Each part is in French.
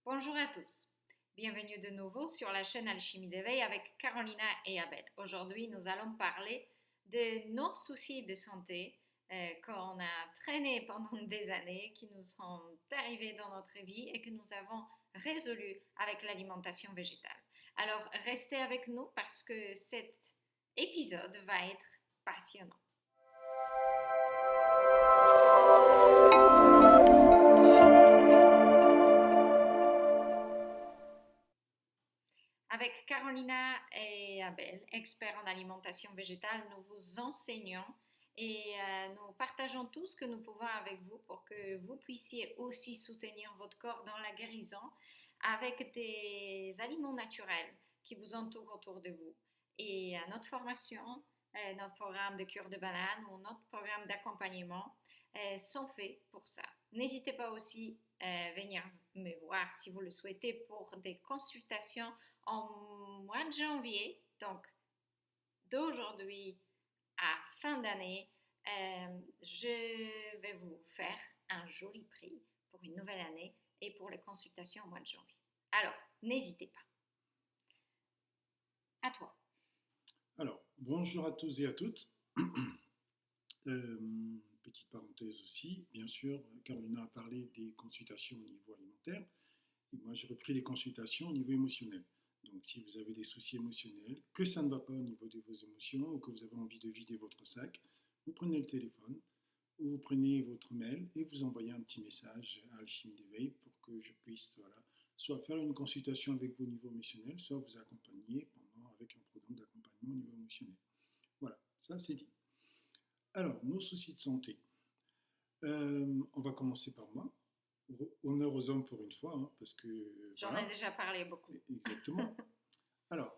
Bonjour à tous. Bienvenue de nouveau sur la chaîne Alchimie d'éveil avec Carolina et Abel. Aujourd'hui, nous allons parler de nos soucis de santé qu'on a traînés pendant des années, qui nous sont arrivés dans notre vie et que nous avons résolus avec l'alimentation végétale. Alors, restez avec nous parce que cet épisode va être passionnant. Avec Carolina et Abel, experts en alimentation végétale, nous vous enseignons et nous partageons tout ce que nous pouvons avec vous pour que vous puissiez aussi soutenir votre corps dans la guérison avec des aliments naturels qui vous entourent autour de vous. Et notre formation, notre programme de cure de banane ou notre programme d'accompagnement sont faits pour ça. N'hésitez pas aussi à venir me voir si vous le souhaitez pour des consultations en mois de janvier, donc d'aujourd'hui à fin d'année, je vais vous faire un joli prix pour une nouvelle année et pour les consultations au mois de janvier. Alors, n'hésitez pas. À toi. Alors, bonjour à tous et à toutes. Petite parenthèse aussi, bien sûr, Carolina a parlé des consultations au niveau alimentaire, et moi j'ai repris les consultations au niveau émotionnel. Donc si vous avez des soucis émotionnels, que ça ne va pas au niveau de vos émotions, ou que vous avez envie de vider votre sac, vous prenez le téléphone, ou vous prenez votre mail, et vous envoyez un petit message à Alchimie d'éveil pour que je puisse soit faire une consultation avec vous au niveau émotionnel, soit vous accompagner avec un programme d'accompagnement au niveau émotionnel. Voilà, ça c'est dit. Alors, nos soucis de santé. On va commencer par moi. Honneur aux hommes pour une fois, hein, parce que J'en ai déjà parlé beaucoup. Exactement. Alors,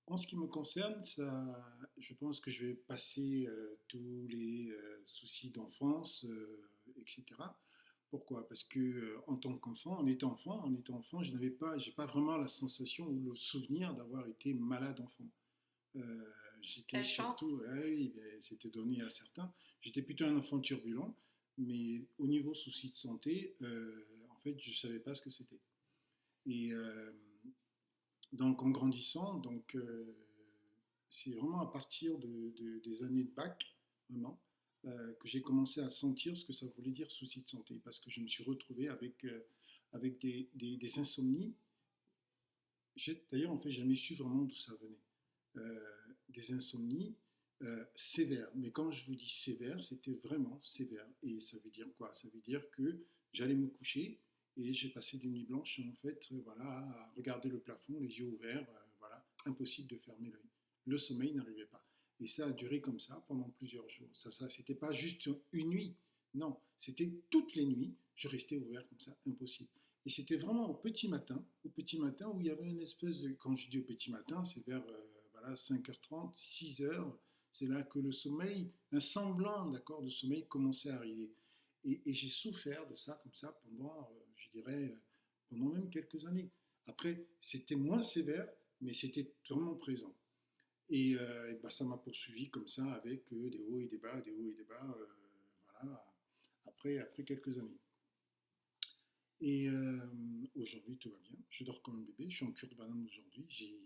en ce qui me concerne, je pense que je vais passer tous les soucis d'enfance, etc. Pourquoi? Parce que en tant qu'enfant, en étant enfant, j'ai pas vraiment la sensation ou le souvenir d'avoir été malade enfant. J'étais Quelle chance. surtout, oui, ben, c'était donné à certains. J'étais plutôt un enfant turbulent, mais au niveau soucis de santé, en fait, je ne savais pas ce que c'était. Et donc, en grandissant, c'est vraiment à partir des années de bac, vraiment, que j'ai commencé à sentir ce que ça voulait dire soucis de santé, parce que je me suis retrouvé avec des insomnies. D'ailleurs, en fait, jamais su vraiment d'où ça venait. Des insomnies sévères. Mais quand je vous dis sévère, c'était vraiment sévère. Et ça veut dire quoi? Ça veut dire que j'allais me coucher et j'ai passé des nuits blanches, en fait, voilà, à regarder le plafond, les yeux ouverts, voilà, impossible de fermer l'œil. Le sommeil n'arrivait pas. Et ça a duré comme ça pendant plusieurs jours. C'était pas juste une nuit, non, c'était toutes les nuits, je restais ouvert comme ça, impossible. Et c'était vraiment au petit matin où il y avait une espèce de, quand je dis au petit matin, c'est vers voilà, 5h30, 6h, c'est là que le sommeil, un semblant d'accord de sommeil commençait à arriver. Et j'ai souffert de ça comme ça pendant, je dirais, pendant même quelques années. Après, c'était moins sévère, mais c'était vraiment présent. Et bah, ça m'a poursuivi comme ça avec des hauts et des bas, voilà, après quelques années. Et aujourd'hui, tout va bien. Je dors comme un bébé. Je suis en cure de banane aujourd'hui.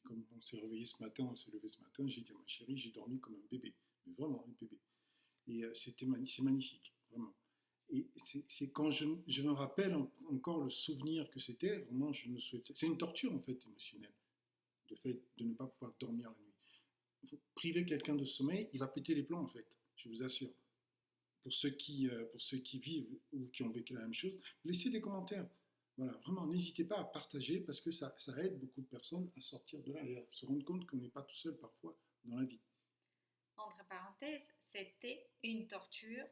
Comme on s'est réveillé ce matin, on s'est levé ce matin, j'ai dit à ma chérie, j'ai dormi comme un bébé. Mais vraiment, un bébé. Et c'est magnifique, vraiment. Et c'est quand je me rappelle encore le souvenir que c'était, vraiment, je me souhaite. C'est une torture, en fait, émotionnelle, le fait de ne pas pouvoir dormir la nuit. Il faut priver quelqu'un de sommeil, il va péter les plombs, en fait, je vous assure. Pour ceux qui vivent ou qui ont vécu la même chose, laissez des commentaires. Voilà, vraiment, n'hésitez pas à partager parce que ça aide beaucoup de personnes à sortir de là et à se rendre compte qu'on n'est pas tout seul parfois dans la vie. Entre parenthèses, c'était une torture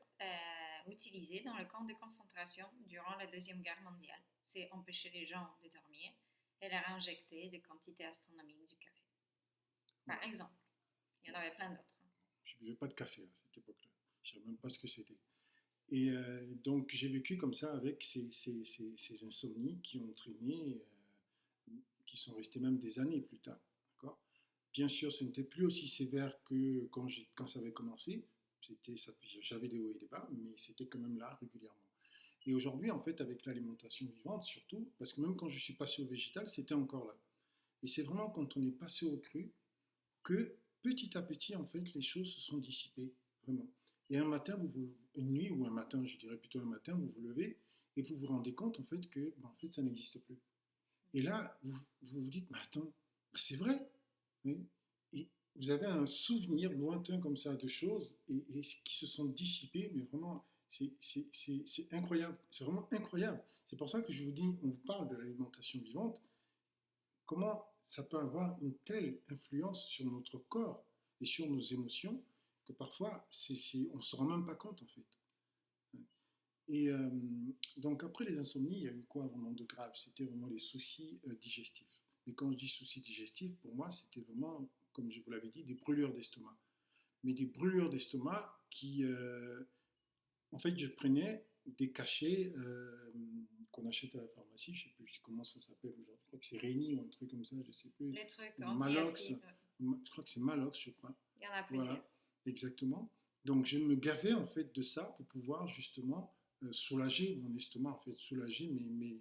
utilisée dans le camp de concentration durant la Deuxième Guerre mondiale. C'est empêcher les gens de dormir et leur injecter des quantités astronomiques du café. Par Voilà. exemple, il y en avait plein d'autres. Je ne buvais pas de café à cette époque-là. Je ne savais même pas ce que c'était. Et donc j'ai vécu comme ça avec ces insomnies qui ont traîné, qui sont restées même des années plus tard. D'accord. Bien sûr, ce n'était plus aussi sévère que quand ça avait commencé. J'avais des hauts et des bas, mais c'était quand même là régulièrement. Et aujourd'hui, en fait, avec l'alimentation vivante, surtout, parce que même quand je suis passé au végétal, c'était encore là. Et c'est vraiment quand on est passé au cru que petit à petit, en fait, les choses se sont dissipées, vraiment. Et un matin, une nuit ou un matin, je dirais plutôt un matin, vous vous levez et vous vous rendez compte, en fait, que ben, en fait, ça n'existe plus. Et là, vous dites, mais attends, ben, c'est vrai. Oui. Et vous avez un souvenir lointain comme ça de choses et qui se sont dissipées, mais vraiment, c'est incroyable. C'est vraiment incroyable. C'est pour ça que je vous dis, on vous parle de l'alimentation vivante. Comment ça peut avoir une telle influence sur notre corps et sur nos émotions que parfois, on ne se rend même pas compte en fait. Et donc après les insomnies, il y a eu quoi vraiment de grave? C'était vraiment les soucis digestifs. Et quand je dis soucis digestifs, pour moi, c'était vraiment, comme je vous l'avais dit, des brûlures d'estomac. Mais des brûlures d'estomac qui, en fait, je prenais des cachets qu'on achète à la pharmacie, je ne sais plus comment ça s'appelle aujourd'hui, je crois que c'est Réni ou un truc comme ça, je ne sais plus. Les trucs Malox, anti-acides. je crois que c'est Malox, je crois. Il y en a plusieurs. Voilà, exactement. Donc je me gavais en fait de ça pour pouvoir justement soulager mon estomac, en fait, soulager mes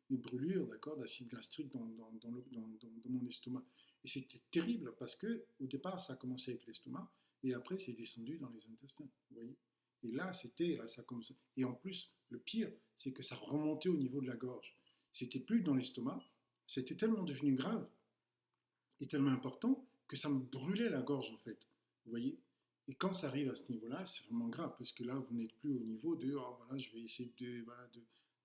brûlures, d'accord, d'acide gastrique dans mon estomac. Et c'était terrible parce que au départ ça a commencé avec l'estomac et après c'est descendu dans les intestins, vous voyez. Et là, ça commençait. Et en plus, le pire, c'est que ça remontait au niveau de la gorge. C'était plus dans l'estomac, c'était tellement devenu grave et tellement important que ça me brûlait la gorge, en fait. Vous voyez. Et quand ça arrive à ce niveau-là, c'est vraiment grave, parce que là, vous n'êtes plus au niveau de, oh, voilà, je vais essayer de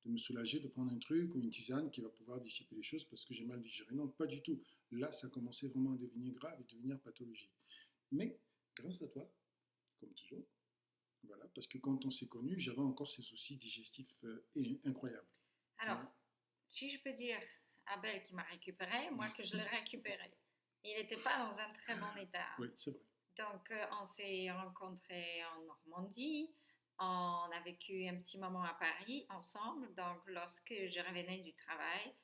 me soulager, de prendre un truc ou une tisane qui va pouvoir dissiper les choses parce que j'ai mal digéré. Non, pas du tout. Là, ça commençait vraiment à devenir grave et devenir pathologique. Mais, grâce à toi, comme toujours, voilà, parce que quand on s'est connus, j'avais encore ces soucis digestifs incroyables. Alors, voilà. Si je peux dire, Abel qui m'a récupéré, moi que je l'ai récupéré. Il n'était pas dans un très bon état. Oui, c'est vrai. Donc, on s'est rencontrés en Normandie. On a vécu un petit moment à Paris ensemble. Donc, lorsque je revenais du travail,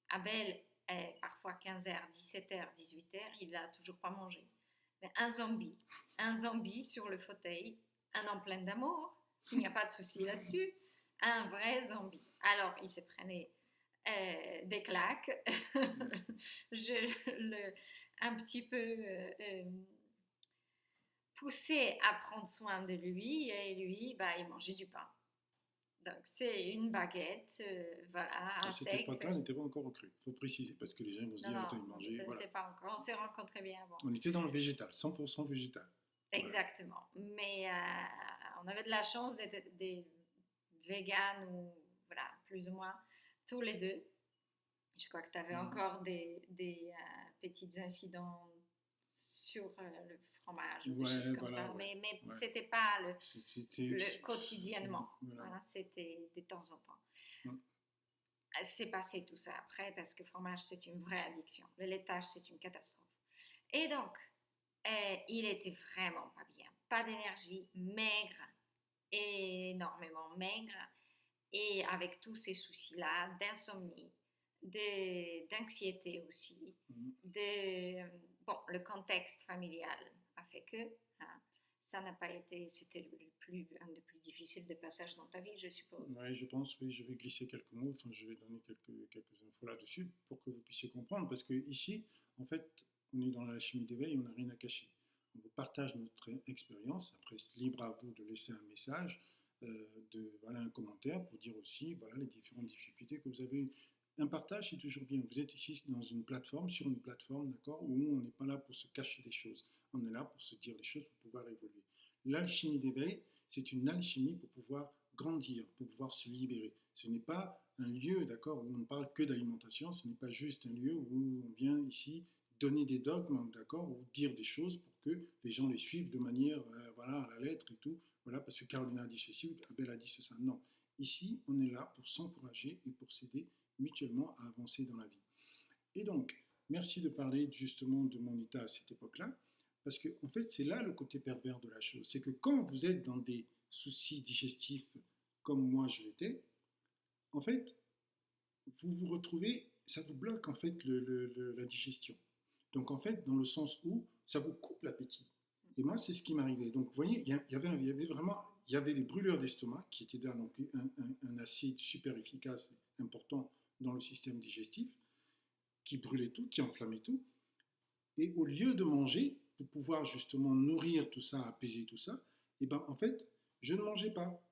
Abel est parfois 15h, 17h, 18h, il n'a toujours pas mangé. Mais un zombie sur le fauteuil, un en plein d'amour, il n'y a pas de souci là-dessus, un vrai zombie. Alors, il se prenait des claques, un petit peu poussé à prendre soin de lui, et lui, bah, il mangeait du pain. Donc, c'est une baguette, voilà, à cette époque-là, on n'était pas encore au cru. Il faut préciser, parce que les gens vont se dire, attends, ils mangeaient. On n'était pas encore, on s'est rencontrés bien avant. On était dans le végétal, 100% végétal. Exactement. Voilà. Mais on avait de la chance d'être des véganes, ou voilà, plus ou moins, tous les deux. Je crois que tu avais encore des petits incidents sur le fromage ou des choses comme ça, mais c'était pas le quotidiennement, voilà, c'était de temps en temps. C'est passé tout ça après parce que le fromage c'est une vraie addiction, le laitage c'est une catastrophe. Et donc, il était vraiment pas bien, pas d'énergie, maigre, énormément maigre, et avec tous ces soucis-là, d'insomnie, d'anxiété aussi, le contexte familial a fait que ça n'a pas été, c'était un des plus difficiles des passages dans ta vie, je suppose. Oui, je pense, oui, je vais glisser quelques mots, enfin je vais donner quelques infos là-dessus pour que vous puissiez comprendre, parce que ici, en fait, on est dans la chimie d'éveil, on n'a rien à cacher. On vous partage notre expérience, après c'est libre à vous de laisser un message, un commentaire pour dire aussi voilà, les différentes difficultés que vous avez eues. Un partage, c'est toujours bien. Vous êtes ici sur une plateforme, d'accord, où on n'est pas là pour se cacher des choses. On est là pour se dire les choses, pour pouvoir évoluer. L'alchimie d'éveil, c'est une alchimie pour pouvoir grandir, pour pouvoir se libérer. Ce n'est pas un lieu, d'accord, où on ne parle que d'alimentation. Ce n'est pas juste un lieu où on vient ici donner des dogmes, d'accord, ou dire des choses pour que les gens les suivent de manière, à la lettre et tout. Voilà, parce que Caroline a dit ceci, ou Abel a dit ceci. Non. Ici, on est là pour s'encourager et pour s'aider mutuellement à avancer dans la vie. Et donc, merci de parler justement de mon état à cette époque-là, parce que en fait, c'est là le côté pervers de la chose. C'est que quand vous êtes dans des soucis digestifs comme moi je l'étais, en fait, vous vous retrouvez, ça vous bloque en fait la digestion. Donc en fait, dans le sens où ça vous coupe l'appétit. Et moi, c'est ce qui m'arrivait. Donc vous voyez, il y avait vraiment, il y avait les brûleurs d'estomac, qui étaient donc un acide super efficace, important dans le système digestif, qui brûlait tout, qui enflammait tout. Et au lieu de manger, pour pouvoir justement nourrir tout ça, apaiser tout ça, et ben en fait, je ne mangeais pas.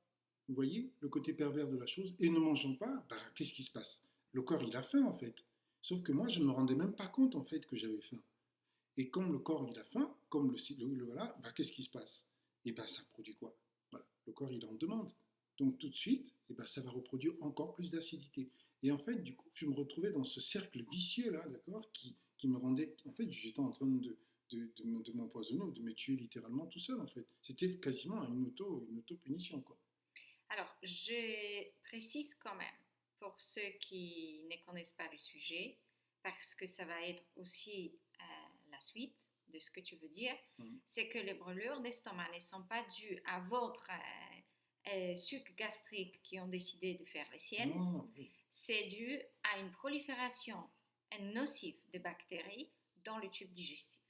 Vous voyez le côté pervers de la chose. Et ne mangeant pas, ben, qu'est-ce qui se passe? Le corps, il a faim en fait. Sauf que moi, je ne me rendais même pas compte en fait que j'avais faim. Et comme le corps, il a faim, comme voilà, ben, qu'est-ce qui se passe? Et ben ça produit quoi? Voilà, le corps, il en demande. Donc tout de suite, et ben, ça va reproduire encore plus d'acidité. Et en fait, du coup, je me retrouvais dans ce cercle vicieux là, d'accord, qui me rendait. En fait, j'étais en train de m'empoisonner, de me tuer littéralement tout seul en fait. C'était quasiment une auto-punition quoi. Alors, je précise quand même, pour ceux qui ne connaissent pas le sujet, parce que ça va être aussi la suite de ce que tu veux dire, c'est que les brûlures d'estomac ne sont pas dues à votre suc gastrique qui ont décidé de faire les siennes. Non, oui. C'est dû à une prolifération nocive de bactéries dans le tube digestif.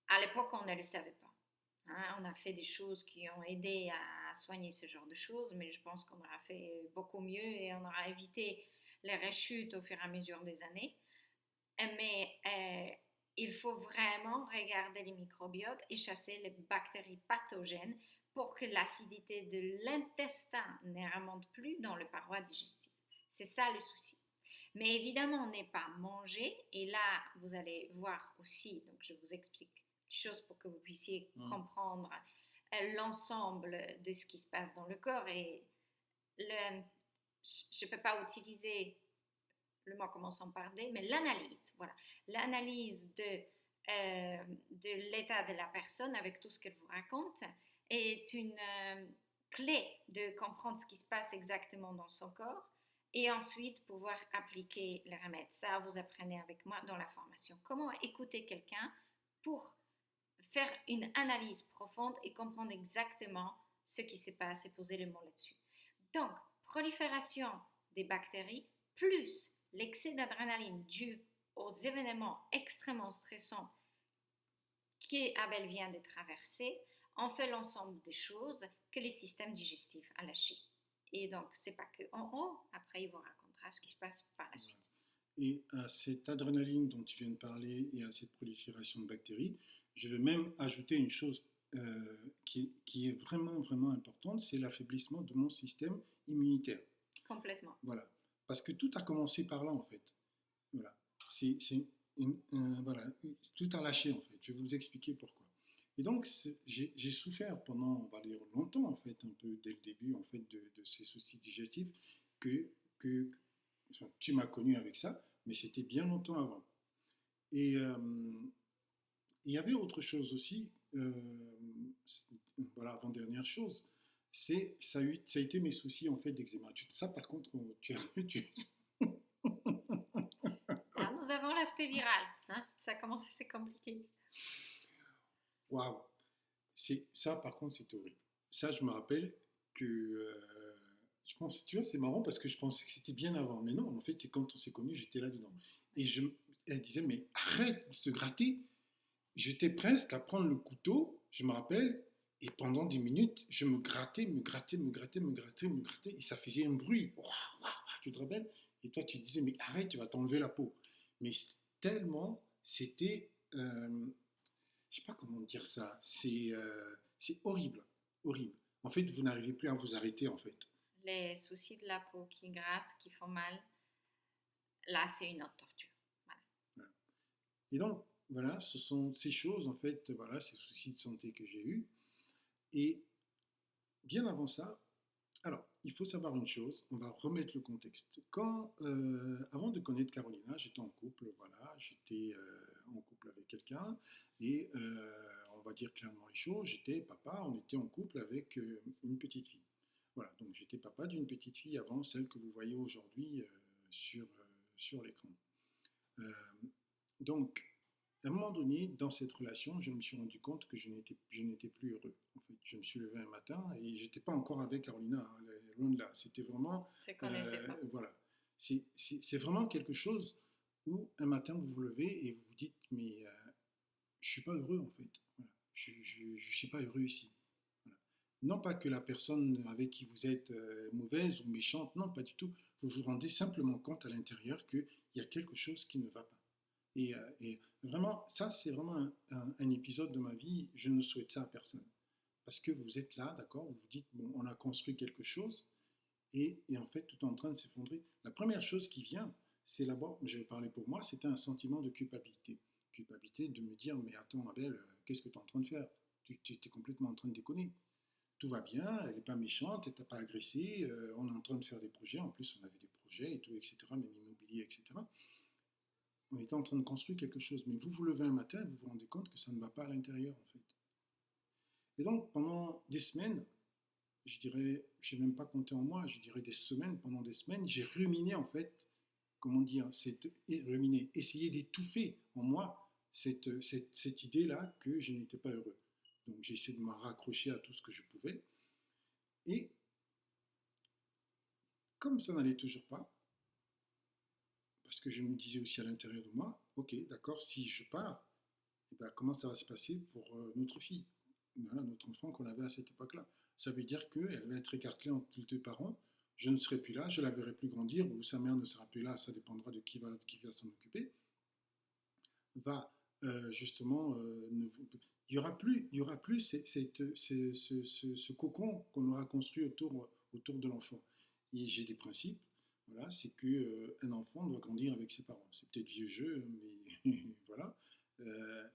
À l'époque, on ne le savait pas. Hein, on a fait des choses qui ont aidé à soigner ce genre de choses, mais je pense qu'on aura fait beaucoup mieux et on aura évité les rechutes au fur et à mesure des années. Mais il faut vraiment regarder les microbiotes et chasser les bactéries pathogènes pour que l'acidité de l'intestin ne remonte plus dans le paroi digestif. C'est ça le souci. Mais évidemment, on n'est pas mangé. Et là, vous allez voir aussi, donc je vous explique les choses pour que vous puissiez comprendre l'ensemble de ce qui se passe dans le corps. Et je ne peux pas utiliser le mot commençant par D, mais l'analyse, voilà. L'analyse de l'état de la personne avec tout ce qu'elle vous raconte est une clé de comprendre ce qui se passe exactement dans son corps et ensuite pouvoir appliquer les remèdes. Ça, vous apprenez avec moi dans la formation. Comment écouter quelqu'un pour faire une analyse profonde et comprendre exactement ce qui se passe et poser le mot là-dessus. Donc, prolifération des bactéries plus l'excès d'adrénaline dû aux événements extrêmement stressants qu'Abel vient de traverser, on fait l'ensemble des choses que le système digestif a lâché. Et donc, c'est pas que en haut, après il vous racontera ce qui se passe par la suite. Et à cette adrénaline dont tu viens de parler et à cette prolifération de bactéries, je vais même ajouter une chose qui est vraiment, vraiment importante, c'est l'affaiblissement de mon système immunitaire. Complètement. Voilà. Parce que tout a commencé par là, en fait. Voilà. Voilà. Tout a lâché, en fait. Je vais vous expliquer pourquoi. Et donc, j'ai souffert pendant, on va dire, longtemps, en fait, un peu dès le début, en fait, de ces soucis digestifs, enfin, tu m'as connu avec ça, mais c'était bien longtemps avant. Et il y avait autre chose aussi, voilà, avant-dernière chose, ça a été mes soucis, en fait, d'eczéma. Ça, par contre, Alors, nous avons l'aspect viral, hein? Ça commence à se compliquer. Waouh! Ça, par contre, c'est horrible. Ça, je me rappelle que je pense, tu vois, c'est marrant parce que je pensais que c'était bien avant. Mais non, en fait, c'est quand on s'est connus, j'étais là-dedans. Et elle disait, mais arrête de te gratter. J'étais presque à prendre le couteau, je me rappelle, et pendant 10 minutes, je me grattais, et ça faisait un bruit. Ouah, ouah, ouah, tu te rappelles? Et toi, tu disais, mais arrête, tu vas t'enlever la peau. Mais tellement, c'était, je sais pas comment dire ça, c'est horrible, horrible. En fait, vous n'arrivez plus à vous arrêter, en fait. Les soucis de la peau qui grattent, qui font mal, là, c'est une autre torture. Voilà. Voilà. Et donc, voilà, ce sont ces choses, en fait, voilà, ces soucis de santé que j'ai eus. Et bien avant ça, alors, il faut savoir une chose, on va remettre le contexte. Avant de connaître Carolina, j'étais en couple, voilà, j'étais en couple avec quelqu'un, et on va dire clairement les choses, j'étais papa, on était en couple avec une petite fille. Voilà, donc j'étais papa d'une petite fille avant celle que vous voyez aujourd'hui sur l'écran. Donc, à un moment donné, dans cette relation, je me suis rendu compte que je n'étais plus heureux. En fait, je me suis levé un matin et j'étais pas encore avec Carolina, hein, loin de là. C'était vraiment, pas. voilà, c'est vraiment quelque chose où un matin vous vous levez et vous vous dites, mais je suis pas heureux en fait. Voilà. Je suis pas heureux ici. Voilà. Non pas que la personne avec qui vous êtes mauvaise ou méchante, non, pas du tout. Vous vous rendez simplement compte à l'intérieur qu'il y a quelque chose qui ne va pas. Et vraiment, ça, c'est vraiment un épisode de ma vie. Je ne souhaite ça à personne. Parce que vous êtes là, d'accord, vous vous dites, bon, on a construit quelque chose, et en fait, tout est en train de s'effondrer. La première chose qui vient, c'est là-bas, je vais parler pour moi, c'était un sentiment de culpabilité. Culpabilité de me dire, mais attends, Abel, qu'est-ce que tu es en train de faire? Tu es complètement en train de déconner. Tout va bien, elle n'est pas méchante, elle t'a pas agressé, on est en train de faire des projets, en plus on avait des projets et tout, etc., même immobilier, etc. On était en train de construire quelque chose, mais vous vous levez un matin et vous vous rendez compte que ça ne va pas à l'intérieur, en fait. Et donc, pendant des semaines, je dirais, je n'ai même pas compté en mois, je dirais des semaines, pendant des semaines, j'ai ruminé, en fait, comment dire, ruminé, essayer d'étouffer en moi cette idée-là que je n'étais pas heureux. Donc, j'ai essayé de me raccrocher à tout ce que je pouvais. Et comme ça n'allait toujours pas, parce que je me disais aussi à l'intérieur de moi, ok, d'accord, si je pars, eh ben, comment ça va se passer pour notre fille, voilà, notre enfant qu'on avait à cette époque-là. Ça veut dire qu'elle va être écartelée entre les deux parents, je ne serai plus là, je la verrai plus grandir, ou sa mère ne sera plus là, ça dépendra de qui va s'en occuper, va justement, il y aura plus ce cocon qu'on aura construit autour de l'enfant. Et j'ai des principes, voilà, c'est qu'un enfant doit grandir avec ses parents. C'est peut-être vieux jeu, mais voilà. Euh,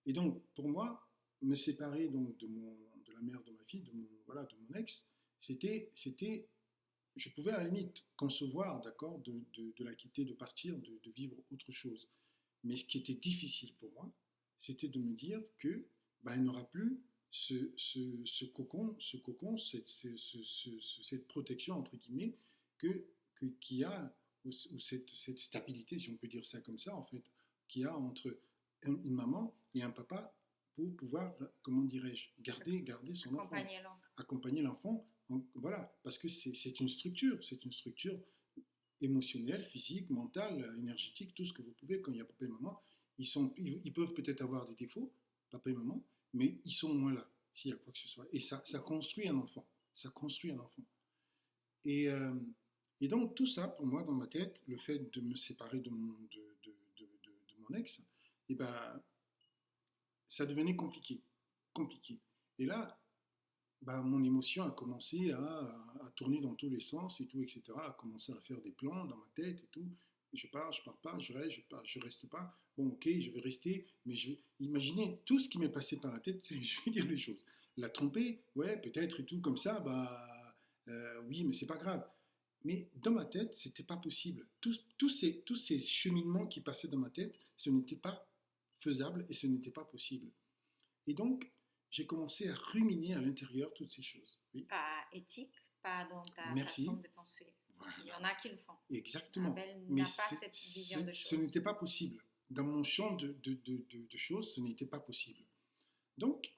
et donc, pour moi, me séparer donc de la mère de ma fille, voilà, de mon ex, je pouvais à la limite concevoir, d'accord, de la quitter, de partir, de vivre autre chose. Mais ce qui était difficile pour moi, c'était de me dire que bah, il n'aura plus ce cocon, cette protection, entre guillemets, qu'il y a, ou cette stabilité, si on peut dire ça comme ça, en fait, qu'il y a entre une maman et un papa pour pouvoir, comment dirais-je, garder son enfant, accompagner l'enfant, voilà, parce que c'est une structure émotionnelle, physique, mentale, énergétique, tout ce que vous pouvez. Quand il y a papa et maman, ils peuvent peut-être avoir des défauts, papa et maman, mais ils sont moins là s'il y a quoi que ce soit. Et ça construit un enfant. Ça construit un enfant. Et, euh, et donc tout ça, pour moi, dans ma tête, le fait de me séparer de mon ex, et ben, ça devenait compliqué. Compliqué. Et là, bah, mon émotion a commencé à tourner dans tous les sens et tout, etc. À commencer à faire des plans dans ma tête et tout. Je pars pas, je reste, je reste pas. Bon, ok, je vais rester, mais je vais imaginer tout ce qui m'est passé par la tête, je vais dire les choses. La tromper, ouais, peut-être et tout, comme ça, bah, oui, mais c'est pas grave. Mais dans ma tête, c'était pas possible. Tous ces cheminements qui passaient dans ma tête, ce n'était pas faisable et ce n'était pas possible. Et donc, j'ai commencé à ruminer à l'intérieur toutes ces choses. Oui. Pas éthique, pas dans ta Merci. façon de penser. Voilà. Il y en a qui le font. Exactement. Abel n'a pas cette vision de choses. Ce n'était pas possible. Dans mon champ de choses, ce n'était pas possible. Donc,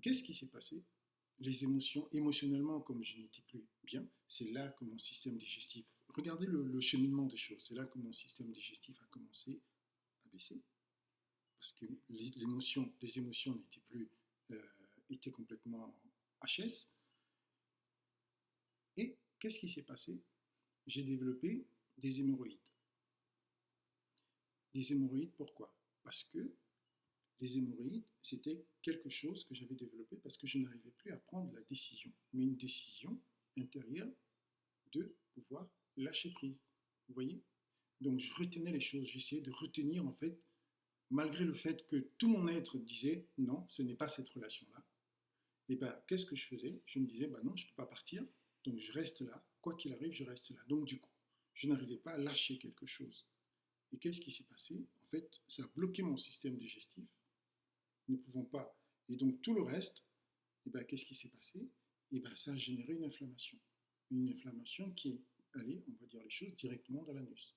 qu'est-ce qui s'est passé? Les émotions, émotionnellement, comme je n'étais plus bien, c'est là que mon système digestif, regardez le cheminement des choses, c'est là que mon système digestif a commencé à baisser. Parce que les émotions n'étaient plus, étaient complètement HS. Et qu'est-ce qui s'est passé? J'ai développé des hémorroïdes. Des hémorroïdes, pourquoi? Parce que les hémorroïdes, c'était quelque chose que j'avais développé parce que je n'arrivais plus à prendre la décision, mais une décision intérieure de pouvoir lâcher prise. Vous voyez? Donc je retenais les choses, j'essayais de retenir en fait, malgré le fait que tout mon être disait non, ce n'est pas cette relation-là. Et bien, qu'est-ce que je faisais? Je me disais, ben non, je ne peux pas partir, donc je reste là, quoi qu'il arrive, je reste là. Donc du coup, je n'arrivais pas à lâcher quelque chose. Et qu'est-ce qui s'est passé? En fait, ça a bloqué mon système digestif, ne pouvons pas. Et donc tout le reste, et ben, qu'est-ce qui s'est passé? Et ben, ça a généré une inflammation. Une inflammation qui est allée, on va dire les choses, directement dans l'anus.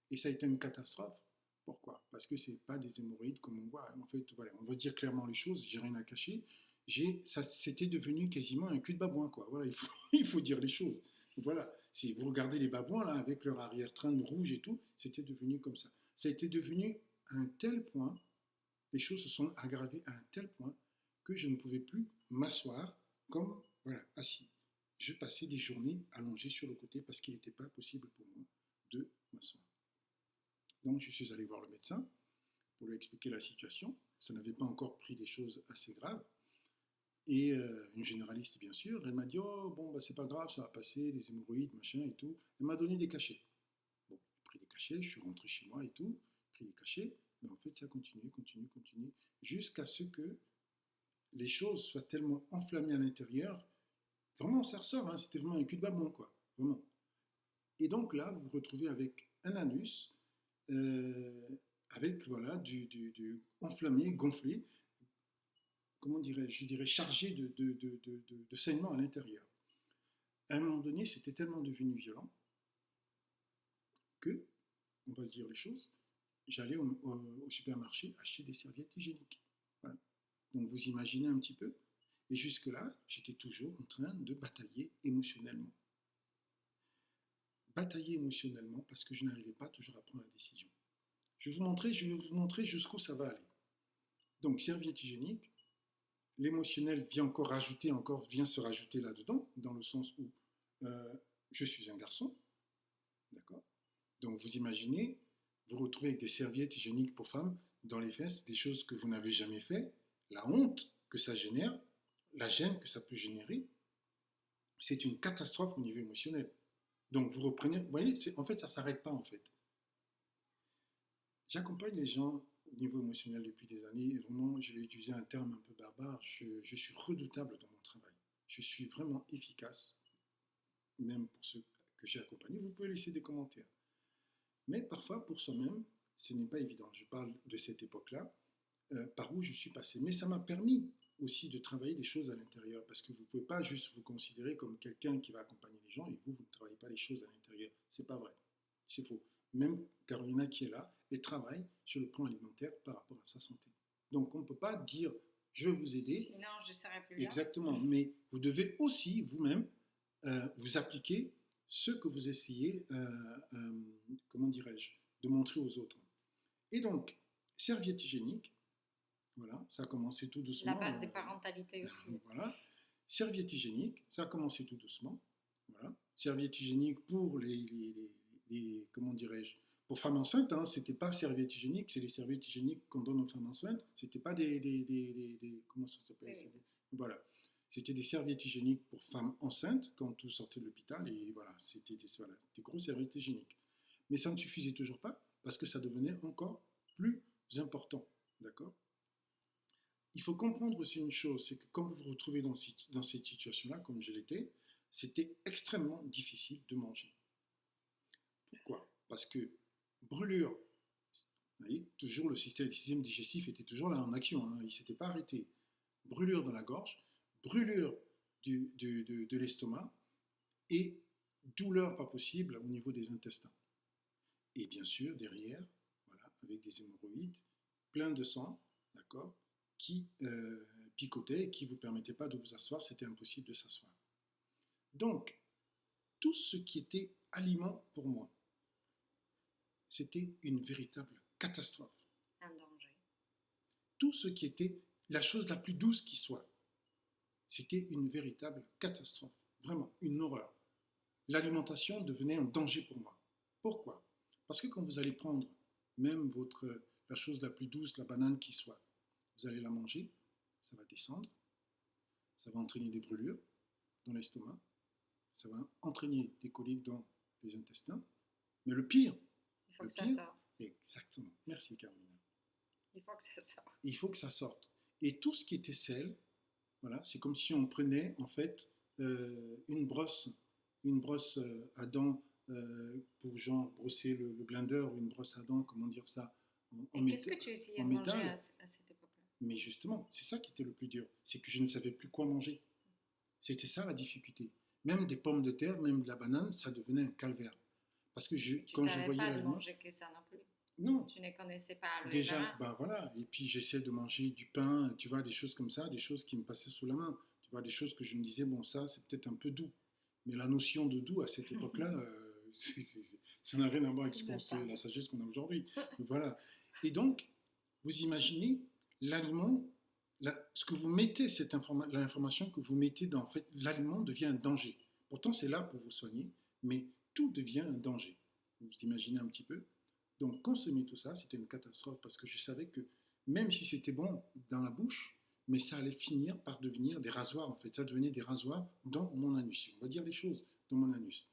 Et ça a été une catastrophe. Pourquoi? Parce que ce n'est pas des hémorroïdes comme on voit. En fait, voilà, on va dire clairement les choses, j'ai rien à cacher. C'était devenu quasiment un cul de babouin, quoi. Voilà, il faut dire les choses. Voilà, si vous regardez les babouins, là, avec leur arrière-train rouge et tout, c'était devenu comme ça. Ça a été devenu à un tel point, les choses se sont aggravées à un tel point que je ne pouvais plus m'asseoir comme voilà, assis. Je passais des journées allongées sur le côté parce qu'il n'était pas possible pour moi de m'asseoir. Donc je suis allé voir le médecin pour lui expliquer la situation. Ça n'avait pas encore pris des choses assez graves. Et une généraliste, bien sûr, elle m'a dit, oh, bon, bah, c'est pas grave, ça va passer, des hémorroïdes, machin et tout. Elle m'a donné des cachets. Bon, j'ai pris des cachets, je suis rentré chez moi et tout, j'ai pris des cachets, mais en fait, ça continue, jusqu'à ce que les choses soient tellement enflammées à l'intérieur, vraiment, ça ressort, hein, c'était vraiment un cul de babon, quoi, vraiment. Et donc là, vous vous retrouvez avec un anus, euh, avec, voilà, du enflammé, gonflé, comment dirais-je, je dirais chargé de saignement à l'intérieur. À un moment donné, c'était tellement devenu violent que, on va se dire les choses, j'allais au supermarché acheter des serviettes hygiéniques. Voilà. Donc vous imaginez un petit peu. Et jusque-là, j'étais toujours en train de batailler émotionnellement. Batailler émotionnellement parce que je n'arrivais pas toujours à prendre la décision. Je vais vous montrer jusqu'où ça va aller. Donc, serviette hygiénique, l'émotionnel vient se rajouter là-dedans, dans le sens où je suis un garçon, d'accord. Donc vous imaginez, vous retrouvez avec des serviettes hygiéniques pour femmes dans les fesses, des choses que vous n'avez jamais fait, la honte que ça génère, la gêne que ça peut générer, c'est une catastrophe au niveau émotionnel. Donc vous reprenez, vous voyez, en fait ça ne s'arrête pas en fait. J'accompagne les gens au niveau émotionnel depuis des années et vraiment, je vais utiliser un terme un peu barbare, je suis redoutable dans mon travail. Je suis vraiment efficace, même pour ceux que j'ai accompagnés. Vous pouvez laisser des commentaires. Mais parfois, pour soi-même, ce n'est pas évident. Je parle de cette époque-là, par où je suis passé. Mais ça m'a permis aussi de travailler des choses à l'intérieur, parce que vous ne pouvez pas juste vous considérer comme quelqu'un qui va accompagner les gens et vous ne travaillez pas les choses à l'intérieur. C'est pas vrai. C'est faux. Même Carolina qui est là, elle travaille sur le plan alimentaire par rapport à sa santé. Donc on ne peut pas dire je vais vous aider. Sinon, je ne serai plus là. Exactement. Mais vous devez aussi vous-même vous appliquer ce que vous essayez, comment dirais-je, de montrer aux autres. Et donc, serviette hygiénique, voilà, ça a commencé tout doucement. La base des parentalités aussi. Voilà. Serviette hygiénique, ça a commencé tout doucement. Voilà. Serviette hygiénique pour les comment dirais-je, pour femmes enceintes, hein, c'était pas serviette hygiénique, c'est les serviettes hygiéniques qu'on donne aux femmes enceintes, c'était pas comment ça s'appelle, oui. Voilà. C'était des serviettes hygiéniques pour femmes enceintes quand tout sortait de l'hôpital et voilà, c'était des grosses serviettes hygiéniques. Mais ça ne suffisait toujours pas parce que ça devenait encore plus important, d'accord. Il faut comprendre aussi une chose, c'est que quand vous vous retrouvez dans cette situation-là, comme je l'étais, c'était extrêmement difficile de manger. Pourquoi? Parce que brûlure, vous voyez, toujours le système digestif était toujours là en action, hein, il ne s'était pas arrêté. Brûlure dans la gorge, brûlure de l'estomac et douleur pas possible au niveau des intestins. Et bien sûr, derrière, voilà, avec des hémorroïdes, plein de sang, d'accord, qui picotait et qui ne vous permettait pas de vous asseoir, c'était impossible de s'asseoir. Donc, tout ce qui était aliment pour moi, c'était une véritable catastrophe. Un danger. Tout ce qui était la chose la plus douce qui soit, c'était une véritable catastrophe. Vraiment, une horreur. L'alimentation devenait un danger pour moi. Pourquoi? Parce que quand vous allez prendre même la chose la plus douce, la banane qui soit, vous allez la manger, ça va descendre, ça va entraîner des brûlures dans l'estomac, ça va entraîner des coliques dans les intestins. Mais le pire, il faut que ça sorte. Exactement. Merci Carolina. Il faut que ça sorte. Il faut que ça sorte. Et tout ce qui était sel, voilà, c'est comme si on prenait en fait une brosse à dents pour genre brosser le blender ou une brosse à dents, comment dire ça, en qu'est-ce que tu essayais de manger à cette époque-là? Mais justement, c'est ça qui était le plus dur, c'est que je ne savais plus quoi manger. C'était ça la difficulté. Même des pommes de terre, même de la banane, ça devenait un calvaire. Parce que quand je voyais pas de manger que ça non plus. Non. Tu ne connaissais pas le déjà, ben voilà. Et puis j'essaie de manger du pain, tu vois, des choses comme ça, des choses qui me passaient sous la main. Tu vois, des choses que je me disais, bon, ça, c'est peut-être un peu doux. Mais la notion de doux à cette époque-là, ça n'a rien à voir avec la sagesse qu'on a aujourd'hui. Voilà. Et donc, vous imaginez l'aliment ce que vous mettez, l'information que vous mettez dans, en fait, l'aliment devient un danger. Pourtant, c'est là pour vous soigner, mais tout devient un danger. Vous imaginez un petit peu. Donc, consommer tout ça, c'était une catastrophe parce que je savais que même si c'était bon dans la bouche, mais ça allait finir par devenir des rasoirs, en fait. Ça devenait des rasoirs dans mon anus. On va dire les choses, dans mon anus.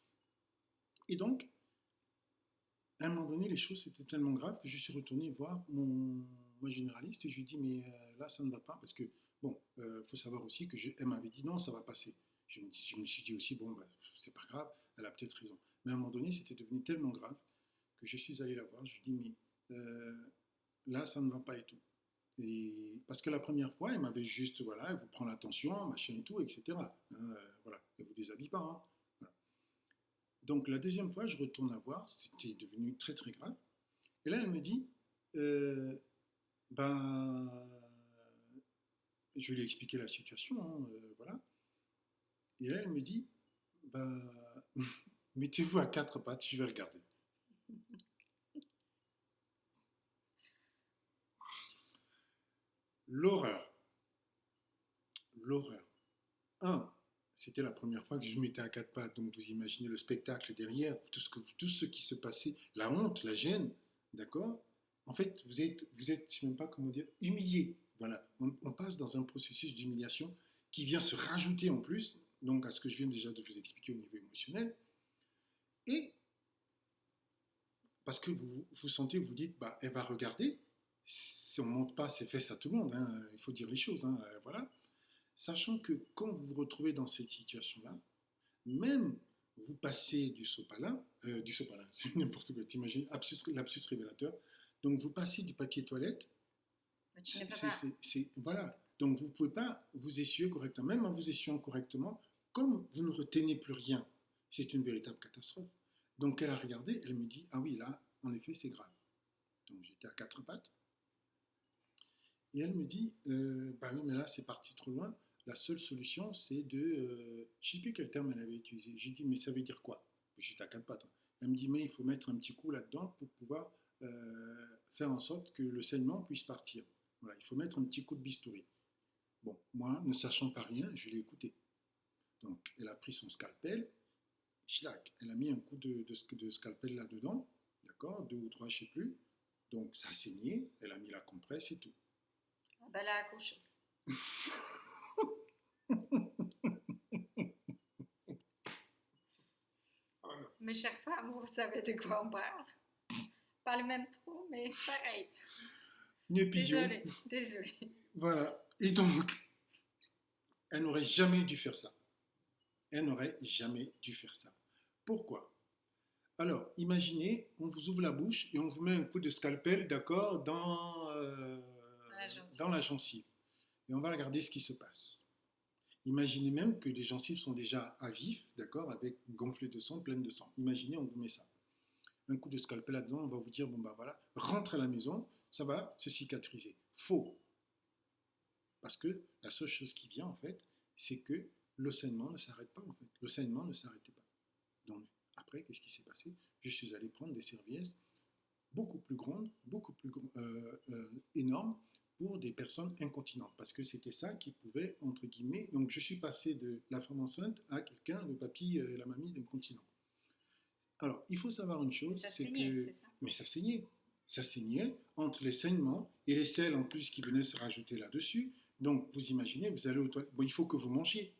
Et donc, à un moment donné, les choses étaient tellement graves que je suis retourné voir mon généraliste et je lui ai dit, mais là, ça ne va pas parce que, bon, faut savoir aussi que elle m'avait dit non, ça va passer. Je me suis dit aussi, bon, ben, c'est pas grave, elle a peut-être raison. Mais à un moment donné, c'était devenu tellement grave que je suis allé la voir. Je lui ai dit, mais là, ça ne va pas et tout. Et parce que la première fois, elle m'avait juste, voilà, elle vous prend l'attention, machin et tout, etc. Voilà, elle vous déshabille pas. Hein. Voilà. Donc la deuxième fois, je retourne la voir, c'était devenu très très grave. Et là, elle me dit, euh, ben, je lui ai expliqué la situation, hein, voilà. Et là, elle me dit, ben, mettez-vous à quatre pattes, je vais regarder. L'horreur, l'horreur. Un, c'était la première fois que je me mettais à quatre pattes, donc vous imaginez le spectacle derrière, tout ce qui se passait, la honte, la gêne, d'accord. En fait, vous êtes, je ne sais même pas comment dire, humilié. Voilà, on passe dans un processus d'humiliation qui vient se rajouter en plus, donc à ce que je viens déjà de vous expliquer au niveau émotionnel, et parce que vous sentez, vous dites, bah, elle va regarder, si on ne montre pas ses fesses à tout le monde, hein, il faut dire les choses, hein, voilà, sachant que quand vous vous retrouvez dans cette situation-là, même vous passez du sopalin, c'est n'importe quoi, t'imagines, lapsus révélateur, donc vous passez du papier toilette, Mais tu ne peux pas. voilà, donc vous ne pouvez pas vous essuyer correctement, même en vous essuyant correctement, comme vous ne retenez plus rien, c'est une véritable catastrophe. Donc elle a regardé, elle me dit, ah oui, là, en effet, c'est grave. Donc j'étais à quatre pattes, et elle me dit, bah oui, mais là, c'est parti trop loin, la seule solution, c'est de... je ne sais plus quel terme elle avait utilisé. J'ai dit, mais ça veut dire quoi? J'étais à quatre pattes. Hein. Elle me dit, mais il faut mettre un petit coup là-dedans pour pouvoir faire en sorte que le saignement puisse partir. Voilà, il faut mettre un petit coup de bistouri. Bon, moi, ne sachant pas rien, je l'ai écouté. Donc, elle a pris son scalpel, schlac, elle a mis un coup de scalpel là-dedans, d'accord, deux ou trois, je ne sais plus. Donc, ça a saigné, elle a mis la compresse et tout. Ah ben, elle a accouché. Mes chères femmes, vous savez de quoi on parle. Pas le même trou, mais pareil. Une épisode. Désolée. Voilà. Et donc, elle n'aurait jamais dû faire ça. Elle n'aurait jamais dû faire ça. Pourquoi? Alors, imaginez, on vous ouvre la bouche et on vous met un coup de scalpel, d'accord, dans la gencive. Et on va regarder ce qui se passe. Imaginez même que les gencives sont déjà à vif, d'accord, avec gonflées de sang, pleines de sang. Imaginez, on vous met ça. Un coup de scalpel là-dedans, on va vous dire, bon bah voilà, rentre à la maison, ça va se cicatriser. Faux. Parce que la seule chose qui vient, en fait, c'est que le saignement ne s'arrête pas, en fait. Le saignement ne s'arrêtait pas. Donc, après, qu'est-ce qui s'est passé? Je suis allé prendre des serviettes beaucoup plus grandes, énormes, pour des personnes incontinentes. Parce que c'était ça qui pouvait, entre guillemets... Donc, je suis passé de la femme enceinte à quelqu'un, le papy et la mamie d'incontinent. Alors, il faut savoir une chose, c'est que... C'est ça. Mais ça saignait. Ça saignait entre les saignements et les sels en plus qui venaient se rajouter là-dessus. Donc, vous imaginez, vous allez aux toilettes. Bon, il faut que vous mangiez.